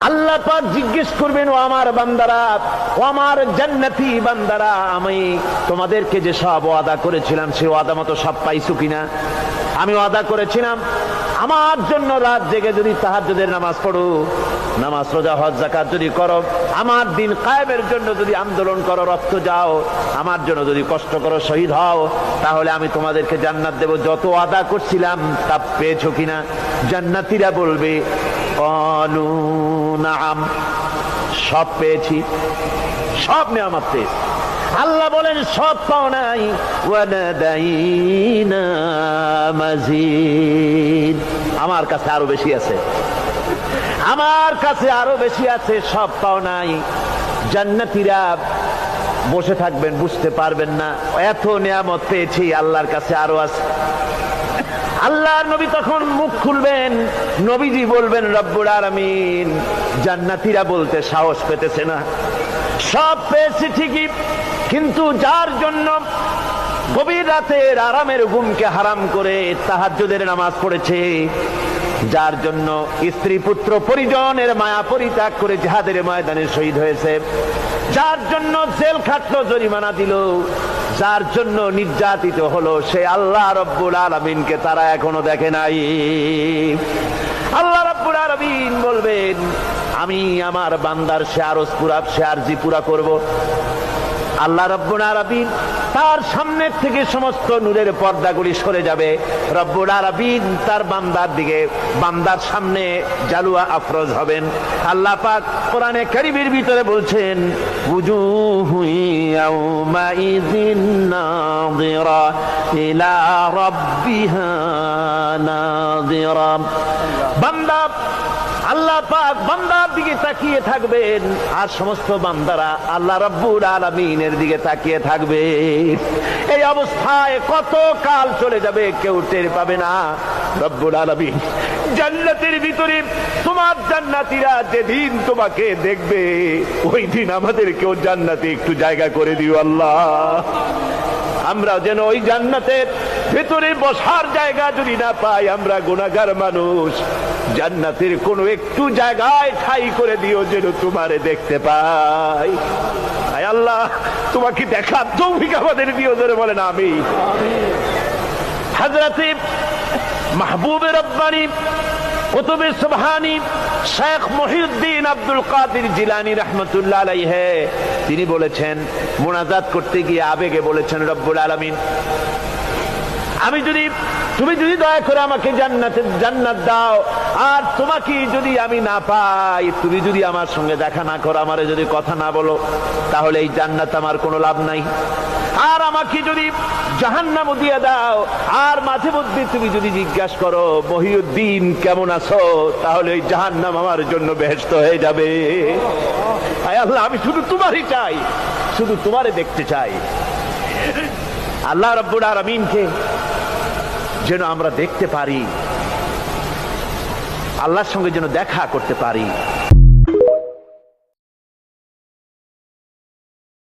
আল্লাহ পাক জিজ্ঞেস করবেন, ও আমার বান্দারা, ও আমার জান্নাতি বান্দারা, আমি তোমাদেরকে যে সব ওয়াদা করেছিলাম সে ওয়াদা মতো সব পাইছো কিনা? আমি ওয়াদা করেছিলাম আমার জন্য রাত জেগে যদি তাহাজ্জুদের নামাজ পড়ো, নামাজ রোজা হজ যাকাত যদি করো, আমার দিন কায়েমের জন্য যদি আন্দোলন করো, রক্ত যাও, আমার জন্য যদি কষ্ট করো, শহীদ হও, তাহলে আমি তোমাদেরকে জান্নাত দেব। যত ওয়াদা করছিলাম তা পেয়েছো কিনা? জান্নাতীরা বলবে ক্বালু নাআম, সব পেয়েছি, সব নেয়ামত পেয়েছি। আল্লাহ বলেন সব পাও নাই, ওয়ালাদাইনা মাজিদ, আমার কাছে আরো বেশি আছে, আমার কাছে আরো বেশি আছে, সব পাও নাই। জান্নাতীরা বসে থাকবেন, বুঝতে পারবেন না এত নেয়ামত পেয়েছি, আল্লাহর কাছে আরো আছে। আল্লাহর নবী তখন মুখ খুলবেন, নবীজি বলবেন রব্বুল আলামিন, জান্নাতীরা বলতে সাহস পেতেছে না, সব পেয়েছি ঠিকই, কিন্তু যার জন্য গভীর রাতের আরামের ঘুমকে হারাম করে তাহাজ্জুদের নামাজ পড়েছে, যার জন্য স্ত্রী পুত্র পরিজনের মায়া পরিত্যাগ করে জিহাদের ময়দানে শহীদ হয়েছে, যার জন্য জেল খাটলো, জরিমানা দিল, যার জন্য নির্যাতিত হলো, সে আল্লাহ রব্বুল আলামিনকে তারা এখনো দেখে নাই। আল্লাহ রব্বুল আলামিন বলবেন, আমি আমার বান্দার সে আরজ পুরা, সে আরজি পুরা করব। আল্লাহ রব্বুল আলামিন তার সামনের থেকে সমস্ত নূরের পর্দাগুলি সরে যাবে। রব্বুল আলামিন তার বান্দার দিকে, বান্দার সামনে জালুয়া আফরোজ হবেন। আল্লাহ পাক কোরআনে কারীমের ভিতরে বলছেন, উজুহু ইয়াউমাইযিন নাযিরা ইলা রাব্বিহা নাযিরা। বান্দা, আল্লাহ পাক বান্দার দিকে তাকিয়ে থাকবেন, আর সমস্ত বান্দারা আল্লাহ রাব্বুল আলামিনের দিকে তাকিয়ে থাকবে। এই অবস্থায় কত কাল চলে যাবে কেউ টের পাবে না। রব্বুল আলামিন জান্নাতের ভিতরে তোমার জান্নাতীরা যেদিন তোমাকে দেখবে, ওই দিন আমাদেরকেও জান্নাতে একটু জায়গা করে দিও আল্লাহ। আমরা যেন ওই জান্নাতের ভেতরে বসার জায়গা যদি না পাই, আমরা গুনাহগার মানুষ, জান্নাতের কোনো একটু জায়গায় ঠাই করে দিও যেন তোমারে দেখতে পাই। আয় আল্লাহ, তোমাকে দেখার তৌফিক আমাদের দিও, ধরে বলেন আমিন। হযরতে মাহবুবে রব্বানী কুতুবে সুবহানী শেখ মুহিউদ্দিন আব্দুল কাদের জিলানী রাহমাতুল্লাহ আলাইহি, তিনি বলেছেন, মুনাজাত করতে গিয়ে আবেগে বলেছেন, রব্বুল আলামিন, আমি যদি, তুমি যদি দয়া করে আমাকে জান্নাত দাও, আর তোমাকে যদি আমি না পাই, তুমি যদি আমার সঙ্গে দেখা না করো, আমারে যদি কথা না বলো, তাহলে এই জান্নাত আমার কোনো লাভ নাই। আর আমাকে যদি জাহান্নামও দিয়ে দাও, আর মাঝে মধ্যে তুমি যদি জিজ্ঞাসা করো মহিউদ্দিন কেমন আছো, তাহলে এই জাহান্নাম আমার জন্য বেহেশত হয়ে যাবে। আয় আল্লাহ, আমি শুধু তোমারই চাই, শুধু তোমারে দেখতে চাই। আল্লাহ রাব্বুল আলামিনকে যেন আমরা দেখতে পারি, আল্লাহর সঙ্গে যেন দেখা করতে পারি।